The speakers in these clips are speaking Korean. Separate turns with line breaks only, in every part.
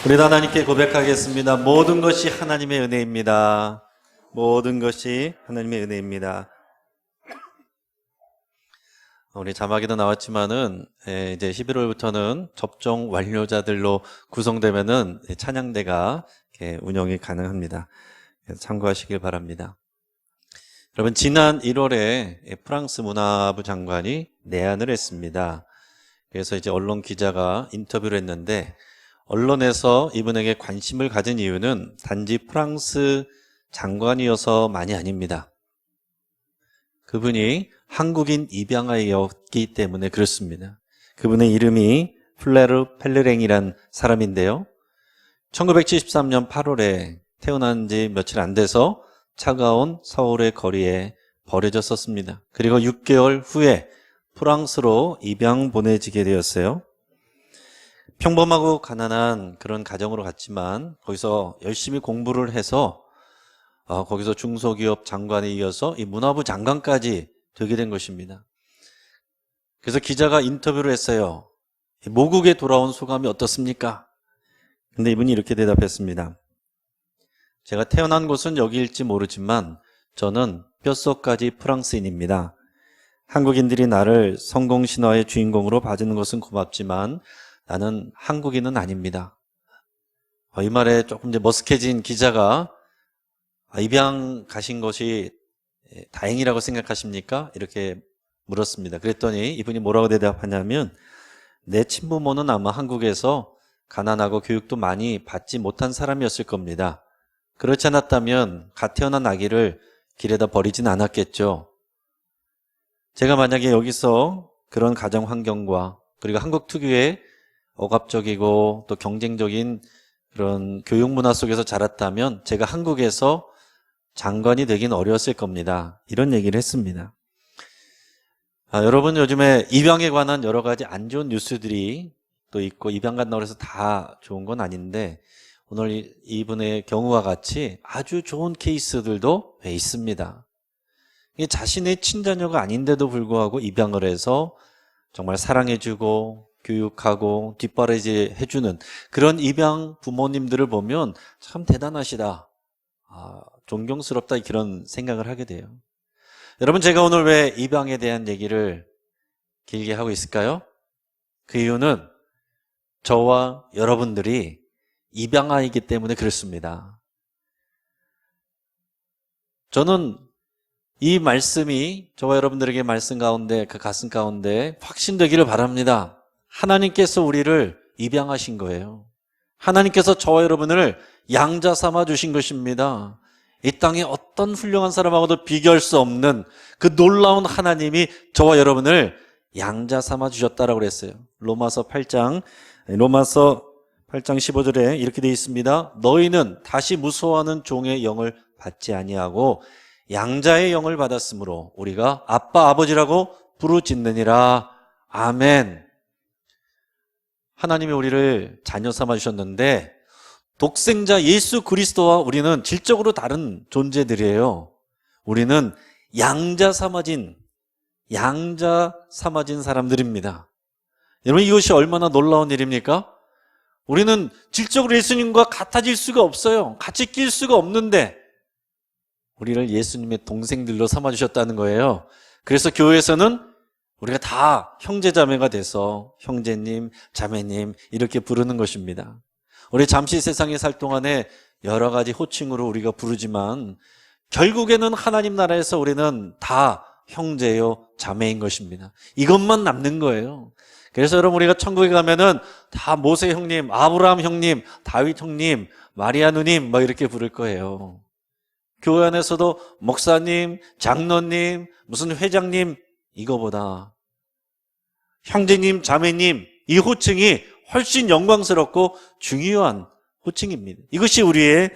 우리 하나님께 고백하겠습니다. 모든 것이 하나님의 은혜입니다. 모든 것이 하나님의 은혜입니다. 우리 자막에도 나왔지만은 이제 11월부터는 접종 완료자들로 구성되면은 찬양대가 운영이 가능합니다. 그래서 참고하시길 바랍니다. 여러분, 지난 1월에 프랑스 문화부 장관이 내한을 했습니다. 그래서 이제 언론 기자가 인터뷰를 했는데, 언론에서 이분에게 관심을 가진 이유는 단지 프랑스 장관이어서만이 아닙니다. 그분이 한국인 입양아이였기 때문에 그렇습니다. 그분의 이름이 플레르 펠르랭이란 사람인데요. 1973년 8월에 태어난 지 며칠 안 돼서 차가운 서울의 거리에 버려졌었습니다. 그리고 6개월 후에 프랑스로 입양 보내지게 되었어요. 평범하고 가난한 그런 가정으로 갔지만 거기서 열심히 공부를 해서 거기서 중소기업 장관에 이어서 이 문화부 장관까지 되게 된 것입니다. 그래서 기자가 인터뷰를 했어요. 모국에 돌아온 소감이 어떻습니까? 근데 이분이 이렇게 대답했습니다. 제가 태어난 곳은 여기일지 모르지만 저는 뼛속까지 프랑스인입니다. 한국인들이 나를 성공신화의 주인공으로 봐주는 것은 고맙지만 나는 한국인은 아닙니다. 이 말에 조금 이제 머쓱해진 기자가 입양 가신 것이 다행이라고 생각하십니까? 이렇게 물었습니다. 그랬더니 이분이 뭐라고 대답하냐면, 내 친부모는 아마 한국에서 가난하고 교육도 많이 받지 못한 사람이었을 겁니다. 그렇지 않았다면 갓 태어난 아기를 길에다 버리진 않았겠죠. 제가 만약에 여기서 그런 가정 환경과 그리고 한국 특유의 억압적이고 또 경쟁적인 그런 교육 문화 속에서 자랐다면 제가 한국에서 장관이 되긴 어려웠을 겁니다. 이런 얘기를 했습니다. 여러분, 요즘에 입양에 관한 여러 가지 안 좋은 뉴스들이 또 있고, 입양 간다고 해서 다 좋은 건 아닌데 오늘 이분의 경우와 같이 아주 좋은 케이스들도 있습니다. 자신의 친자녀가 아닌데도 불구하고 입양을 해서 정말 사랑해주고 교육하고 뒷바라지 해주는 그런 입양 부모님들을 보면 참 대단하시다, 존경스럽다, 그런 생각을 하게 돼요. 여러분, 제가 오늘 왜 입양에 대한 얘기를 길게 하고 있을까요? 그 이유는 저와 여러분들이 입양아이기 때문에 그렇습니다. 저는 이 말씀이 저와 여러분들에게 말씀 가운데, 그 가슴 가운데 확신되기를 바랍니다. 하나님께서 우리를 입양하신 거예요. 하나님께서 저와 여러분을 양자 삼아 주신 것입니다. 이 땅에 어떤 훌륭한 사람하고도 비교할 수 없는 그 놀라운 하나님이 저와 여러분을 양자 삼아 주셨다라고 그랬어요. 로마서 8장 15절에 이렇게 되어 있습니다. 너희는 다시 무서워하는 종의 영을 받지 아니하고 양자의 영을 받았으므로 우리가 아빠 아버지라고 부르짖느니라. 아멘. 하나님이 우리를 자녀 삼아 주셨는데 독생자 예수 그리스도와 우리는 질적으로 다른 존재들이에요. 우리는 양자 삼아진 사람들입니다. 여러분, 이것이 얼마나 놀라운 일입니까? 우리는 질적으로 예수님과 같아질 수가 없어요. 같이 낄 수가 없는데 우리를 예수님의 동생들로 삼아주셨다는 거예요. 그래서 교회에서는 우리가 다 형제자매가 돼서 형제님, 자매님 이렇게 부르는 것입니다. 우리 잠시 세상에 살 동안에 여러 가지 호칭으로 우리가 부르지만 결국에는 하나님 나라에서 우리는 다 형제요 자매인 것입니다. 이것만 남는 거예요. 그래서 여러분, 우리가 천국에 가면은 다 모세 형님, 아브라함 형님, 다윗 형님, 마리아 누님 이렇게 부를 거예요. 교회 안에서도 목사님, 장로님, 무슨 회장님, 이거보다 형제님, 자매님, 이 호칭이 훨씬 영광스럽고 중요한 호칭입니다. 이것이 우리의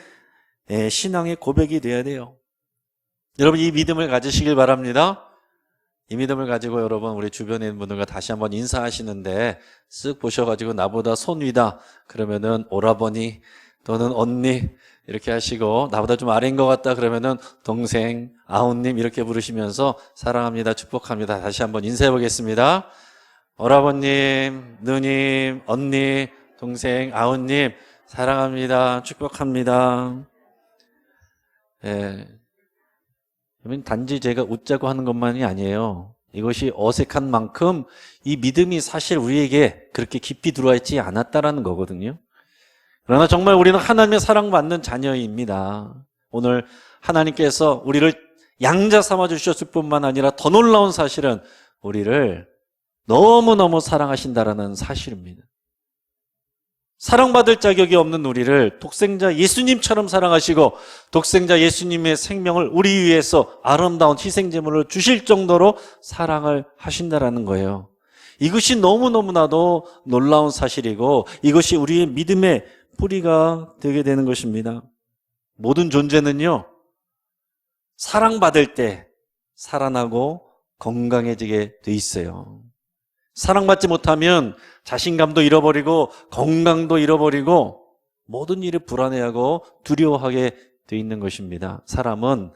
신앙의 고백이 되어야 돼요. 여러분, 이 믿음을 가지시길 바랍니다. 이 믿음을 가지고 여러분, 우리 주변에 있는 분들과 다시 한번 인사하시는데 쓱 보셔가지고 나보다 손 위다 그러면은 오라버니 또는 언니 이렇게 하시고, 나보다 좀 아래인 것 같다 그러면은 동생, 아우님 이렇게 부르시면서 사랑합니다, 축복합니다 다시 한번 인사해 보겠습니다. 오라버님, 누님, 언니, 동생, 아우님 사랑합니다. 축복합니다. 예. 단지 제가 웃자고 하는 것만이 아니에요. 이것이 어색한 만큼 이 믿음이 사실 우리에게 그렇게 깊이 들어와 있지 않았다라는 거거든요. 그러나 정말 우리는 하나님의 사랑받는 자녀입니다. 오늘 하나님께서 우리를 양자 삼아 주셨을 뿐만 아니라 더 놀라운 사실은 우리를 너무너무 사랑하신다라는 사실입니다. 사랑받을 자격이 없는 우리를 독생자 예수님처럼 사랑하시고 독생자 예수님의 생명을 우리 위해서 아름다운 희생제물을 주실 정도로 사랑을 하신다라는 거예요. 이것이 너무너무나도 놀라운 사실이고 이것이 우리의 믿음의 뿌리가 되게 되는 것입니다. 모든 존재는요, 사랑받을 때 살아나고 건강해지게 돼 있어요. 사랑받지 못하면 자신감도 잃어버리고 건강도 잃어버리고 모든 일을 불안해하고 두려워하게 돼 있는 것입니다. 사람은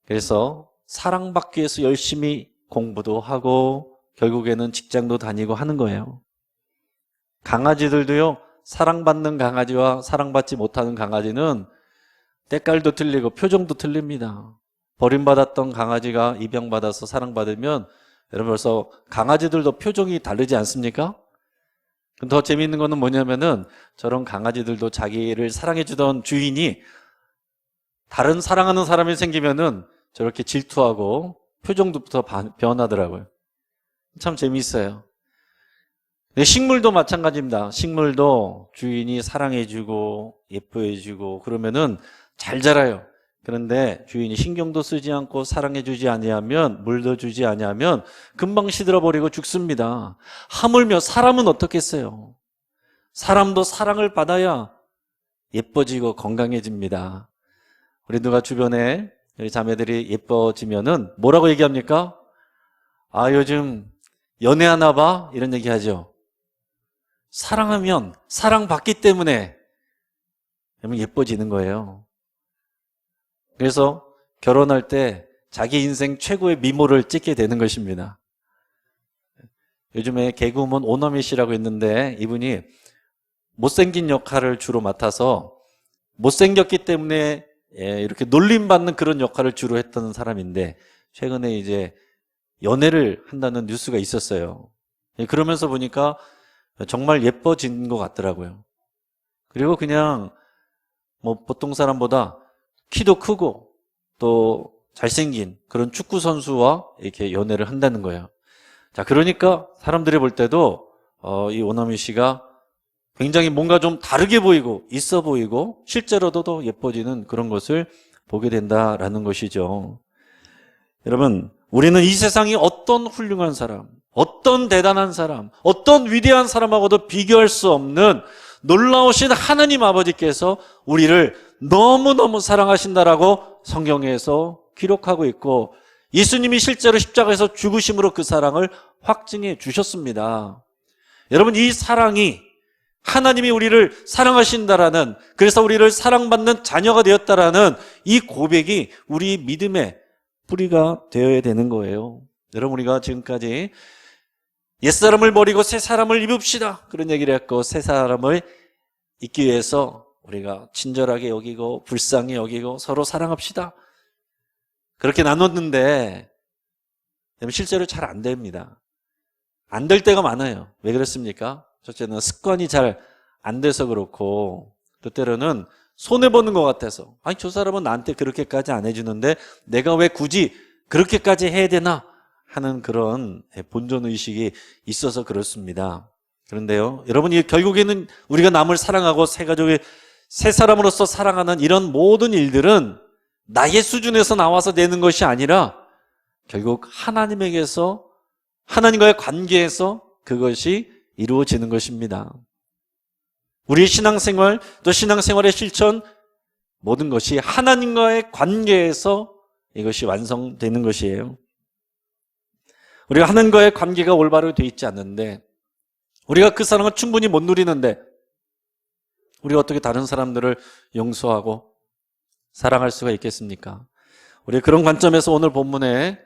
그래서 사랑받기 위해서 열심히 공부도 하고 결국에는 직장도 다니고 하는 거예요. 강아지들도요, 사랑받는 강아지와 사랑받지 못하는 강아지는 때깔도 틀리고 표정도 틀립니다. 버림받았던 강아지가 입양받아서 사랑받으면 여러분 벌써 강아지들도 표정이 다르지 않습니까? 더 재미있는 거는 뭐냐면은 저런 강아지들도 자기를 사랑해주던 주인이 다른 사랑하는 사람이 생기면은 저렇게 질투하고 표정부터 변하더라고요. 참 재미있어요. 식물도 마찬가지입니다. 식물도 주인이 사랑해주고 예뻐해주고 그러면은 잘 자라요. 그런데 주인이 신경도 쓰지 않고 사랑해주지 아니하면, 물도 주지 아니하면 금방 시들어버리고 죽습니다. 하물며 사람은 어떻겠어요? 사람도 사랑을 받아야 예뻐지고 건강해집니다. 우리 누가 주변에 우리 자매들이 예뻐지면은 뭐라고 얘기합니까? 아, 요즘 연애하나 봐? 이런 얘기 하죠. 사랑하면, 사랑받기 때문에 예뻐지는 거예요. 그래서 결혼할 때 자기 인생 최고의 미모를 찍게 되는 것입니다. 요즘에 개그우먼 오너미 씨라고 있는데 이분이 못생긴 역할을 주로 맡아서 못생겼기 때문에 이렇게 놀림받는 그런 역할을 주로 했던 사람인데 최근에 이제 연애를 한다는 뉴스가 있었어요. 그러면서 보니까 정말 예뻐진 것 같더라고요. 그리고 그냥 뭐 보통 사람보다 키도 크고 또 잘생긴 그런 축구 선수와 이렇게 연애를 한다는 거예요. 자, 그러니까 사람들이 볼 때도 이 오나미 씨가 굉장히 뭔가 좀 다르게 보이고 있어 보이고 실제로도 더 예뻐지는 그런 것을 보게 된다라는 것이죠. 여러분, 우리는 이 세상이 어떤 훌륭한 사람, 어떤 대단한 사람, 어떤 위대한 사람하고도 비교할 수 없는 놀라우신 하나님 아버지께서 우리를 너무너무 사랑하신다라고 성경에서 기록하고 있고 예수님이 실제로 십자가에서 죽으심으로 그 사랑을 확증해 주셨습니다. 여러분, 이 사랑이 하나님이 우리를 사랑하신다라는, 그래서 우리를 사랑받는 자녀가 되었다라는 이 고백이 우리 믿음의 뿌리가 되어야 되는 거예요. 여러분, 우리가 지금까지 옛사람을 버리고 새 사람을 입읍시다 그런 얘기를 했고, 새 사람을 입기 위해서 우리가 친절하게 여기고 불쌍히 여기고 서로 사랑합시다 그렇게 나눴는데 실제로 잘 안 됩니다. 안 될 때가 많아요. 왜 그렇습니까? 첫째는 습관이 잘 안 돼서 그렇고 또 때로는 손해보는 것 같아서 아니 저 사람은 나한테 그렇게까지 안 해주는데 내가 왜 굳이 그렇게까지 해야 되나 하는 그런 본전의식이 있어서 그렇습니다. 그런데요, 여러분이 결국에는 우리가 남을 사랑하고 새 가족의 새 사람으로서 사랑하는 이런 모든 일들은 나의 수준에서 나와서 되는 것이 아니라 결국 하나님에게서, 하나님과의 관계에서 그것이 이루어지는 것입니다. 우리의 신앙생활, 또 신앙생활의 실천, 모든 것이 하나님과의 관계에서 이것이 완성되는 것이에요. 우리가 하나님과의 관계가 올바로 되어 있지 않는데, 우리가 그 사랑을 충분히 못 누리는데 우리가 어떻게 다른 사람들을 용서하고 사랑할 수가 있겠습니까? 우리 그런 관점에서 오늘 본문에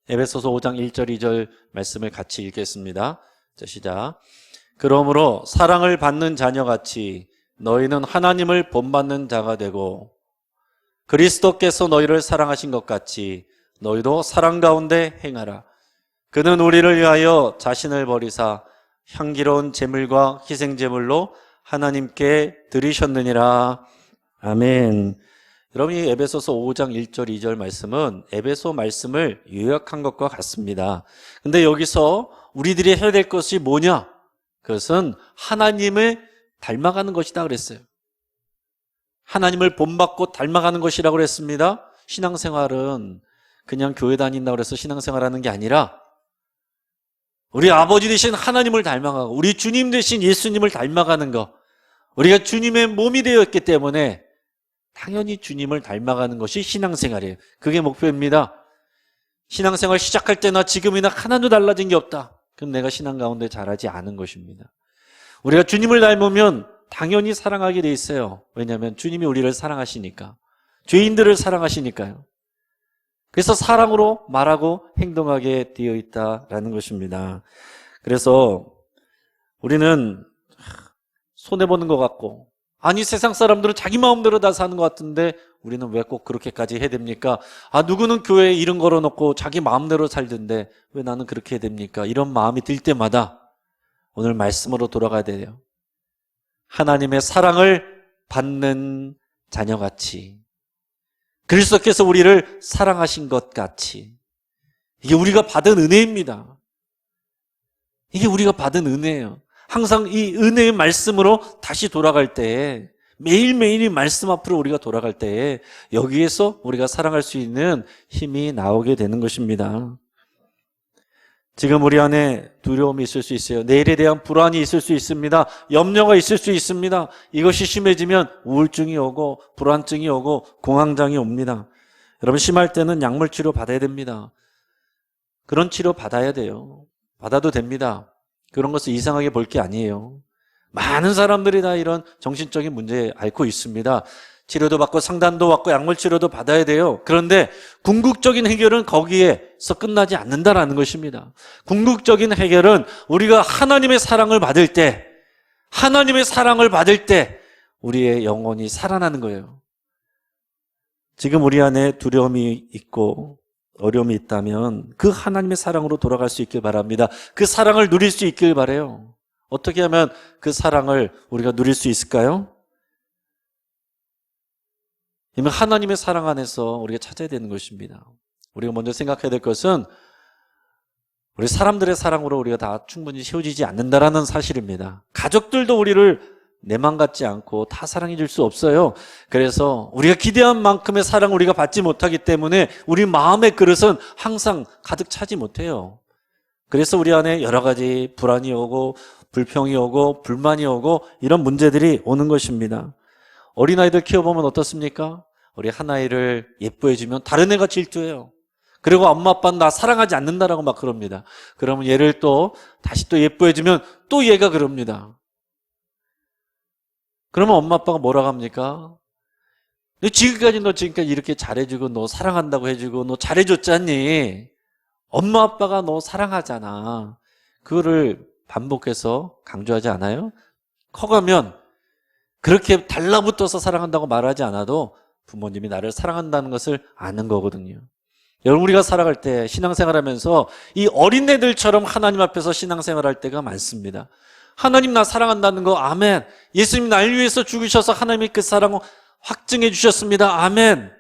에베소서 5장 1절 2절 말씀을 같이 읽겠습니다. 자, 시작. 그러므로 사랑을 받는 자녀같이 너희는 하나님을 본받는 자가 되고 그리스도께서 너희를 사랑하신 것 같이 너희도 사랑 가운데 행하라. 그는 우리를 위하여 자신을 버리사 향기로운 제물과 희생 제물로 하나님께 드리셨느니라. 아멘. 여러분, 이 에베소서 5장 1절 2절 말씀은 에베소 말씀을 요약한 것과 같습니다. 근데 여기서 우리들이 해야 될 것이 뭐냐? 그것은 하나님을 닮아가는 것이다 그랬어요. 하나님을 본받고 닮아가는 것이라고 그랬습니다. 신앙생활은 그냥 교회 다닌다고 해서 신앙생활하는 게 아니라 우리 아버지 되신 하나님을 닮아가고 우리 주님 되신 예수님을 닮아가는 것. 우리가 주님의 몸이 되었기 때문에 당연히 주님을 닮아가는 것이 신앙생활이에요. 그게 목표입니다. 신앙생활 시작할 때나 지금이나 하나도 달라진 게 없다. 그럼 내가 신앙 가운데 잘하지 않은 것입니다. 우리가 주님을 닮으면 당연히 사랑하게 돼 있어요. 왜냐하면 주님이 우리를 사랑하시니까. 죄인들을 사랑하시니까요. 그래서 사랑으로 말하고 행동하게 되어 있다라는 것입니다. 그래서 우리는 손해보는 것 같고, 아니 세상 사람들은 자기 마음대로 다 사는 것 같은데 우리는 왜 꼭 그렇게까지 해야 됩니까? 누구는 교회에 이름 걸어놓고 자기 마음대로 살던데 왜 나는 그렇게 해야 됩니까? 이런 마음이 들 때마다 오늘 말씀으로 돌아가야 돼요. 하나님의 사랑을 받는 자녀같이, 그리스도께서 우리를 사랑하신 것 같이. 이게 우리가 받은 은혜입니다. 이게 우리가 받은 은혜예요. 항상 이 은혜의 말씀으로 다시 돌아갈 때에, 매일매일 이 말씀 앞으로 우리가 돌아갈 때에 여기에서 우리가 사랑할 수 있는 힘이 나오게 되는 것입니다. 지금 우리 안에 두려움이 있을 수 있어요. 내일에 대한 불안이 있을 수 있습니다. 염려가 있을 수 있습니다. 이것이 심해지면 우울증이 오고 불안증이 오고 공황장애 옵니다. 여러분, 심할 때는 약물 치료 받아야 됩니다. 그런 치료 받아야 돼요. 받아도 됩니다. 그런 것을 이상하게 볼 게 아니에요. 많은 사람들이 다 이런 정신적인 문제에 앓고 있습니다. 치료도 받고 상담도 받고 약물 치료도 받아야 돼요. 그런데 궁극적인 해결은 거기에서 끝나지 않는다라는 것입니다. 궁극적인 해결은 우리가 하나님의 사랑을 받을 때, 하나님의 사랑을 받을 때 우리의 영혼이 살아나는 거예요. 지금 우리 안에 두려움이 있고 어려움이 있다면 그 하나님의 사랑으로 돌아갈 수 있길 바랍니다. 그 사랑을 누릴 수 있길 바라요. 어떻게 하면 그 사랑을 우리가 누릴 수 있을까요? 이면 하나님의 사랑 안에서 우리가 찾아야 되는 것입니다. 우리가 먼저 생각해야 될 것은 우리 사람들의 사랑으로 우리가 다 충분히 채워지지 않는다라는 사실입니다. 가족들도 우리를 내 맘 같지 않고 다 사랑해 줄 수 없어요. 그래서 우리가 기대한 만큼의 사랑을 우리가 받지 못하기 때문에 우리 마음의 그릇은 항상 가득 차지 못해요. 그래서 우리 안에 여러 가지 불안이 오고 불평이 오고 불만이 오고 이런 문제들이 오는 것입니다. 어린아이들 키워보면 어떻습니까? 우리 한 아이를 예뻐해주면 다른 애가 질투해요. 그리고 엄마 아빠는 나 사랑하지 않는다라고 막 그럽니다. 그러면 얘를 또 다시 또 예뻐해주면 또 얘가 그럽니다. 그러면 엄마 아빠가 뭐라고 합니까? 너 지금까지 이렇게 잘해주고 너 사랑한다고 해주고 너 잘해줬잖니. 엄마 아빠가 너 사랑하잖아. 그거를 반복해서 강조하지 않아요? 커가면 그렇게 달라붙어서 사랑한다고 말하지 않아도 부모님이 나를 사랑한다는 것을 아는 거거든요. 여러분, 우리가 살아갈 때 신앙생활하면서 이 어린애들처럼 하나님 앞에서 신앙생활할 때가 많습니다. 하나님 나 사랑한다는 거 아멘. 예수님 날 위해서 죽으셔서 하나님이 그 사랑을 확증해 주셨습니다. 아멘.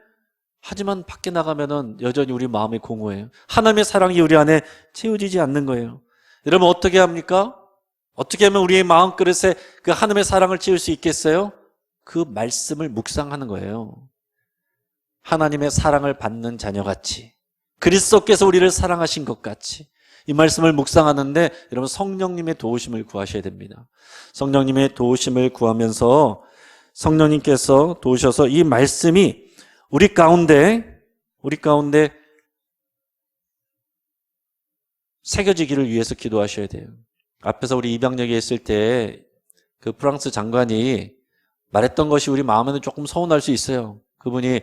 하지만 밖에 나가면은 여전히 우리 마음이 공허해요. 하나님의 사랑이 우리 안에 채워지지 않는 거예요. 여러분, 어떻게 합니까? 어떻게 하면 우리의 마음 그릇에 그 하나님의 사랑을 채울 수 있겠어요? 그 말씀을 묵상하는 거예요. 하나님의 사랑을 받는 자녀같이, 그리스도께서 우리를 사랑하신 것 같이, 이 말씀을 묵상하는데 여러분 성령님의 도우심을 구하셔야 됩니다. 성령님의 도우심을 구하면서 성령님께서 도우셔서 이 말씀이 우리 가운데 새겨지기를 위해서 기도하셔야 돼요. 앞에서 우리 입양역에 있을 때 그 프랑스 장관이 말했던 것이 우리 마음에는 조금 서운할 수 있어요. 그분이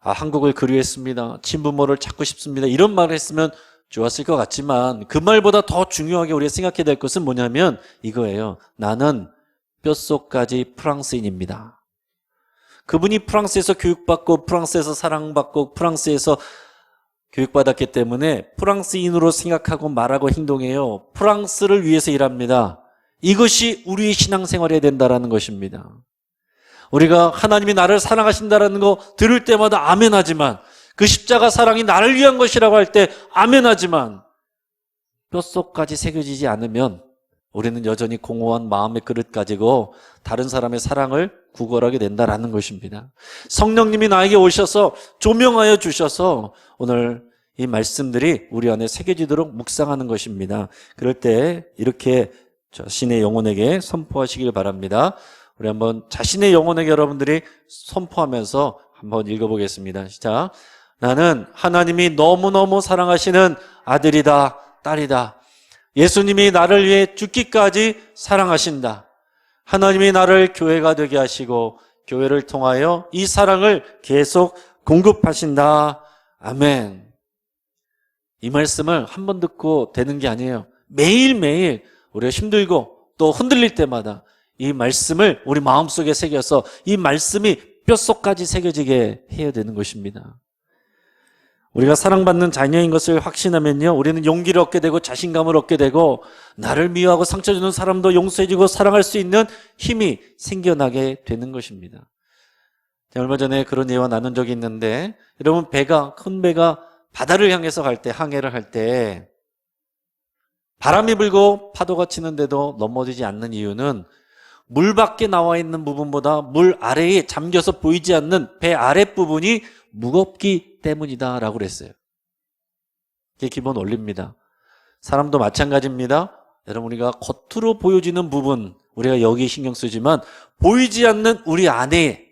한국을 그리워했습니다. 친부모를 찾고 싶습니다. 이런 말을 했으면 좋았을 것 같지만 그 말보다 더 중요하게 우리가 생각해야 될 것은 뭐냐면 이거예요. 나는 뼛속까지 프랑스인입니다. 그분이 프랑스에서 교육받고 프랑스에서 사랑받고 프랑스에서 교육받았기 때문에 프랑스인으로 생각하고 말하고 행동해요. 프랑스를 위해서 일합니다. 이것이 우리의 신앙생활이 된다는 것입니다. 우리가 하나님이 나를 사랑하신다는 거 들을 때마다 아멘하지만 그 십자가 사랑이 나를 위한 것이라고 할 때 아멘하지만 뼛속까지 새겨지지 않으면 우리는 여전히 공허한 마음의 그릇 가지고 다른 사람의 사랑을 구걸하게 된다는 것입니다. 성령님이 나에게 오셔서 조명하여 주셔서 오늘 이 말씀들이 우리 안에 새겨지도록 묵상하는 것입니다. 그럴 때 이렇게 자신의 영혼에게 선포하시길 바랍니다. 우리 한번 자신의 영혼에게 여러분들이 선포하면서 한번 읽어보겠습니다. 시작. 나는 하나님이 너무너무 사랑하시는 아들이다, 딸이다. 예수님이 나를 위해 죽기까지 사랑하신다. 하나님이 나를 교회가 되게 하시고 교회를 통하여 이 사랑을 계속 공급하신다. 아멘. 이 말씀을 한 번 듣고 되는 게 아니에요. 매일매일 우리가 힘들고 또 흔들릴 때마다 이 말씀을 우리 마음속에 새겨서 이 말씀이 뼛속까지 새겨지게 해야 되는 것입니다. 우리가 사랑받는 자녀인 것을 확신하면요, 우리는 용기를 얻게 되고 자신감을 얻게 되고 나를 미워하고 상처 주는 사람도 용서해주고 사랑할 수 있는 힘이 생겨나게 되는 것입니다. 얼마 전에 그런 예와 나눈 적이 있는데, 여러분 큰 배가 바다를 향해서 갈 때, 항해를 할 때 바람이 불고 파도가 치는데도 넘어지지 않는 이유는 물 밖에 나와 있는 부분보다 물 아래에 잠겨서 보이지 않는 배 아랫부분이 무겁기 때문이다 라고 그랬어요. 이게 기본 원리입니다. 사람도 마찬가지입니다. 여러분, 우리가 겉으로 보여지는 부분, 우리가 여기 신경 쓰지만 보이지 않는 우리 안에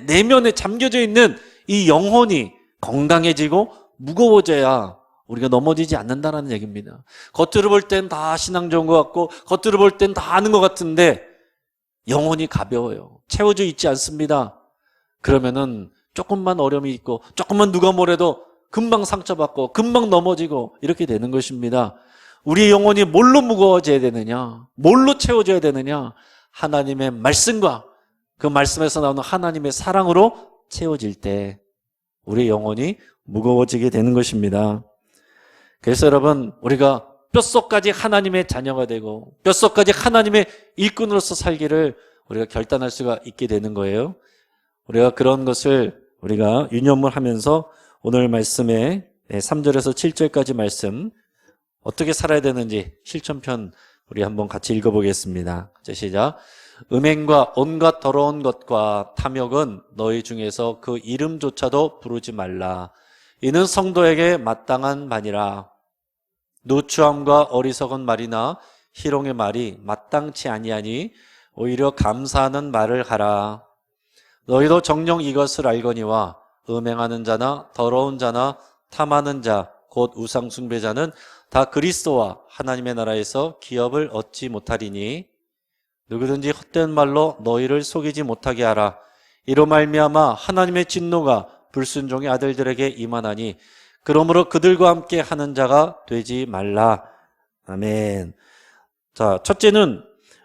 내면에 잠겨져 있는 이 영혼이 건강해지고 무거워져야 우리가 넘어지지 않는다는 얘기입니다. 겉으로 볼 땐 다 신앙 좋은 것 같고 겉으로 볼 땐 다 아는 것 같은데 영혼이 가벼워요. 채워져 있지 않습니다. 그러면은 조금만 어려움이 있고 조금만 누가 뭐래도 금방 상처받고 금방 넘어지고 이렇게 되는 것입니다. 우리의 영혼이 뭘로 무거워져야 되느냐? 뭘로 채워져야 되느냐? 하나님의 말씀과 그 말씀에서 나오는 하나님의 사랑으로 채워질 때 우리의 영혼이 무거워지게 되는 것입니다. 그래서 여러분, 우리가 뼛속까지 하나님의 자녀가 되고 뼛속까지 하나님의 일꾼으로서 살기를 우리가 결단할 수가 있게 되는 거예요. 우리가 그런 것을 우리가 유념을 하면서 오늘 말씀에 3절에서 7절까지 말씀 어떻게 살아야 되는지 실천편 우리 한번 같이 읽어보겠습니다. 자, 시작. 음행과 온갖 더러운 것과 탐욕은 너희 중에서 그 이름조차도 부르지 말라. 이는 성도에게 마땅한 바니라. 누추함과 어리석은 말이나 희롱의 말이 마땅치 아니하니 오히려 감사하는 말을 하라. 너희도 정녕 이것을 알거니와 음행하는 자나 더러운 자나 탐하는 자 곧 우상 숭배자는 다 그리스도와 하나님의 나라에서 기업을 얻지 못하리니 누구든지 헛된 말로 너희를 속이지 못하게 하라. 이로 말미암아 하나님의 진노가 불순종의 아들들에게 임하나니 그러므로 그들과 함께 하는 자가 되지 말라. 아멘. 자, 첫째는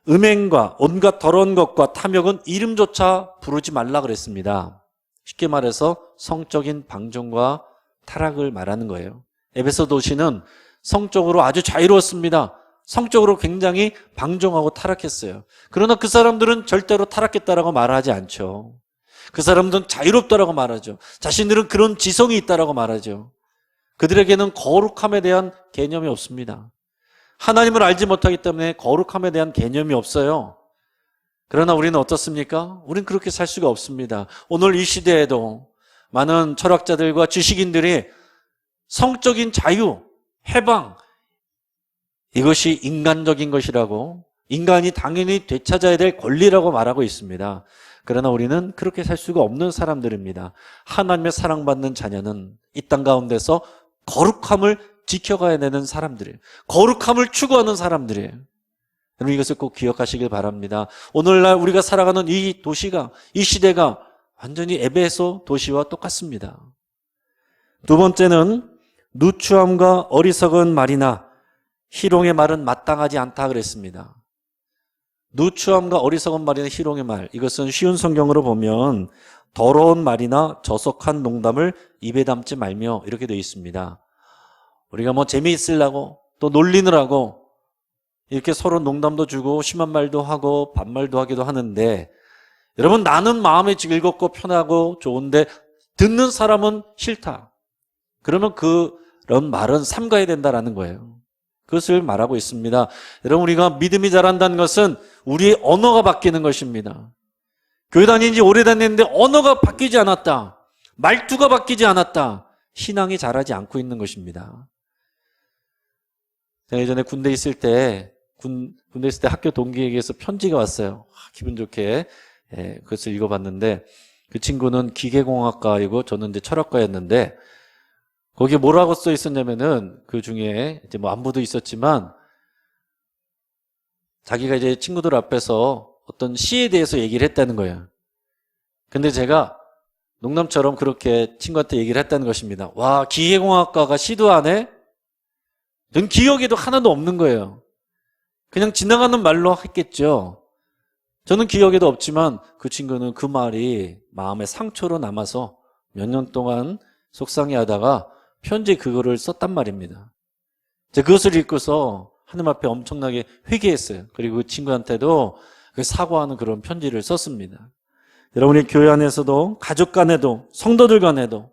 음행과 온갖 더러운 것과 탐욕은 이름조차 부르지 말라 그랬습니다. 쉽게 말해서 성적인 방종과 타락을 말하는 거예요. 에베소 도시는 성적으로 아주 자유로웠습니다. 성적으로 굉장히 방종하고 타락했어요. 그러나 그 사람들은 절대로 타락했다라고 말하지 않죠. 그 사람들은 자유롭다라고 말하죠. 자신들은 그런 지성이 있다라고 말하죠. 그들에게는 거룩함에 대한 개념이 없습니다. 하나님을 알지 못하기 때문에 거룩함에 대한 개념이 없어요. 그러나 우리는 어떻습니까? 우리는 그렇게 살 수가 없습니다. 오늘 이 시대에도 많은 철학자들과 지식인들이 성적인 자유, 해방, 이것이 인간적인 것이라고, 인간이 당연히 되찾아야 될 권리라고 말하고 있습니다. 그러나 우리는 그렇게 살 수가 없는 사람들입니다. 하나님의 사랑받는 자녀는 이 땅 가운데서 거룩함을 지켜가야 되는 사람들이에요. 거룩함을 추구하는 사람들이에요. 여러분, 이것을 꼭 기억하시길 바랍니다. 오늘날 우리가 살아가는 이 도시가, 이 시대가 완전히 에베소 도시와 똑같습니다. 두 번째는 누추함과 어리석은 말이나 희롱의 말은 마땅하지 않다 그랬습니다. 누추함과 어리석은 말이나 희롱의 말, 이것은 쉬운 성경으로 보면 더러운 말이나 저속한 농담을 입에 담지 말며 이렇게 되어 있습니다. 우리가 뭐 재미있으려고 또 놀리느라고 이렇게 서로 농담도 주고 심한 말도 하고 반말도 하기도 하는데, 여러분, 나는 마음이 즐겁고 편하고 좋은데 듣는 사람은 싫다. 그러면 그런 말은 삼가야 된다라는 거예요. 그것을 말하고 있습니다. 여러분, 우리가 믿음이 자란다는 것은 우리의 언어가 바뀌는 것입니다. 교회 다닌 지 오래 다녔는데 언어가 바뀌지 않았다, 말투가 바뀌지 않았다, 신앙이 자라지 않고 있는 것입니다. 제가 예전에 군대 있을 때 학교 동기에게서 편지가 왔어요. 기분 좋게 그것을 읽어봤는데, 그 친구는 기계공학과이고 저는 이제 철학과였는데, 거기에 뭐라고 써 있었냐면은, 그 중에 이제 뭐 안부도 있었지만 자기가 이제 친구들 앞에서 어떤 시에 대해서 얘기를 했다는 거예요. 근데 제가 농담처럼 그렇게 친구한테 얘기를 했다는 것입니다. 와, 기계공학과가 시도 안 해? 전 기억에도 하나도 없는 거예요. 그냥 지나가는 말로 했겠죠. 저는 기억에도 없지만 그 친구는 그 말이 마음에 상처로 남아서 몇 년 동안 속상해하다가 편지에 그거를 썼단 말입니다. 제가 그것을 읽고서 하나님 앞에 엄청나게 회개했어요. 그리고 그 친구한테도 사과하는 그런 편지를 썼습니다. 여러분이 교회 안에서도 가족 간에도 성도들 간에도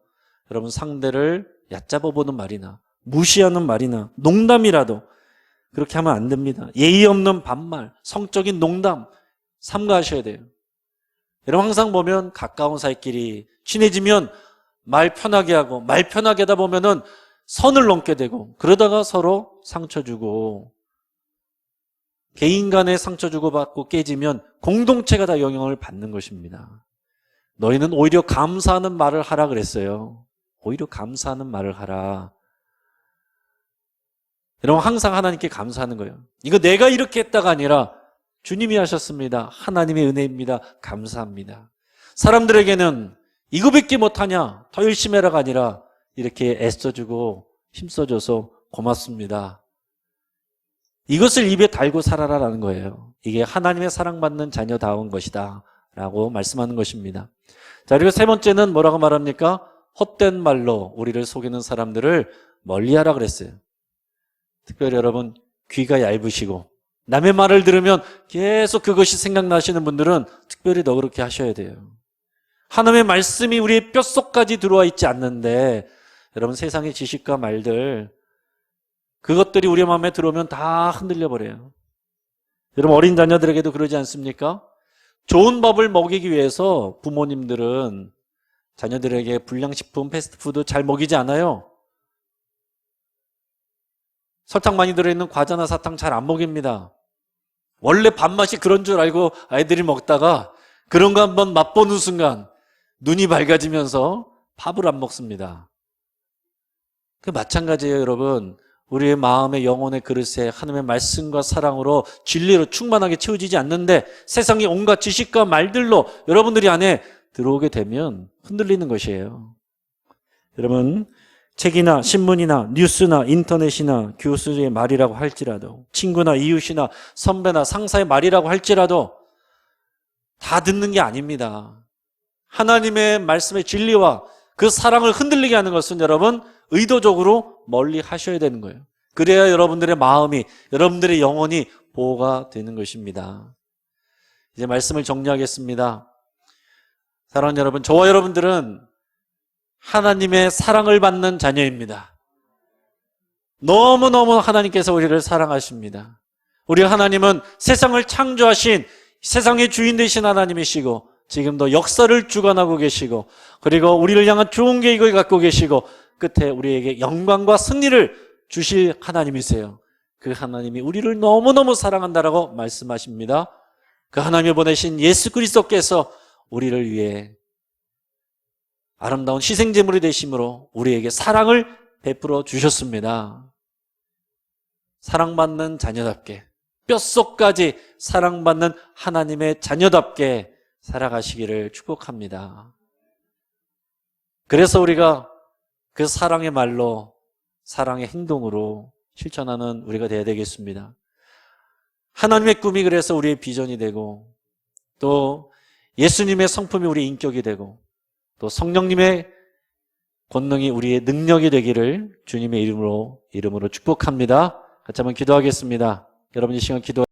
여러분 상대를 얕잡아 보는 말이나 무시하는 말이나 농담이라도 그렇게 하면 안 됩니다. 예의 없는 반말, 성적인 농담 삼가하셔야 돼요. 여러분, 항상 보면 가까운 사이끼리 친해지면 말 편하게 하고, 말 편하게 하다 보면은 선을 넘게 되고, 그러다가 서로 상처 주고, 개인 간에 상처 주고받고 깨지면 공동체가 다 영향을 받는 것입니다. 너희는 오히려 감사하는 말을 하라 그랬어요. 오히려 감사하는 말을 하라. 여러분, 항상 하나님께 감사하는 거예요. 이거 내가 이렇게 했다가 아니라 주님이 하셨습니다. 하나님의 은혜입니다. 감사합니다. 사람들에게는 이거밖에 못하냐, 더 열심히 해라가 아니라 이렇게 애써주고 힘써줘서 고맙습니다. 이것을 입에 달고 살아라라는 거예요. 이게 하나님의 사랑받는 자녀다운 것이다 라고 말씀하는 것입니다. 자, 그리고 세 번째는 뭐라고 말합니까? 헛된 말로 우리를 속이는 사람들을 멀리하라 그랬어요. 특별히 여러분, 귀가 얇으시고 남의 말을 들으면 계속 그것이 생각나시는 분들은 특별히 더 그렇게 하셔야 돼요. 하나님의 말씀이 우리의 뼛속까지 들어와 있지 않는데, 여러분, 세상의 지식과 말들, 그것들이 우리 마음에 들어오면 다 흔들려 버려요. 여러분, 어린 자녀들에게도 그러지 않습니까? 좋은 밥을 먹이기 위해서 부모님들은 자녀들에게 불량식품, 패스트푸드 잘 먹이지 않아요. 설탕 많이 들어있는 과자나 사탕 잘 안 먹입니다. 원래 밥맛이 그런 줄 알고 아이들이 먹다가 그런 거 한번 맛보는 순간 눈이 밝아지면서 밥을 안 먹습니다. 그 마찬가지예요, 여러분. 우리의 마음의 영혼의 그릇에 하나님의 말씀과 사랑으로 진리로 충만하게 채워지지 않는데 세상의 온갖 지식과 말들로 여러분들이 안에 들어오게 되면 흔들리는 것이에요. 여러분, 책이나 신문이나 뉴스나 인터넷이나 교수의 말이라고 할지라도, 친구나 이웃이나 선배나 상사의 말이라고 할지라도 다 듣는 게 아닙니다. 하나님의 말씀의 진리와 그 사랑을 흔들리게 하는 것은 여러분 의도적으로 멀리 하셔야 되는 거예요. 그래야 여러분들의 마음이, 여러분들의 영혼이 보호가 되는 것입니다. 이제 말씀을 정리하겠습니다. 사랑하는 여러분, 저와 여러분들은 하나님의 사랑을 받는 자녀입니다. 너무너무 하나님께서 우리를 사랑하십니다. 우리 하나님은 세상을 창조하신 세상의 주인 되신 하나님이시고 지금도 역사를 주관하고 계시고 그리고 우리를 향한 좋은 계획을 갖고 계시고 끝에 우리에게 영광과 승리를 주실 하나님이세요. 그 하나님이 우리를 너무너무 사랑한다라고 말씀하십니다. 그 하나님이 보내신 예수 그리스도께서 우리를 위해 아름다운 희생제물이 되심으로 우리에게 사랑을 베풀어 주셨습니다. 사랑받는 자녀답게, 뼛속까지 사랑받는 하나님의 자녀답게 살아가시기를 축복합니다. 그래서 우리가 그 사랑의 말로 사랑의 행동으로 실천하는 우리가 되어야 되겠습니다. 하나님의 꿈이 그래서 우리의 비전이 되고, 또 예수님의 성품이 우리의 인격이 되고, 또 성령님의 권능이 우리의 능력이 되기를 주님의 이름으로 축복합니다. 같이 한번 기도하겠습니다. 여러분 이 시간 기도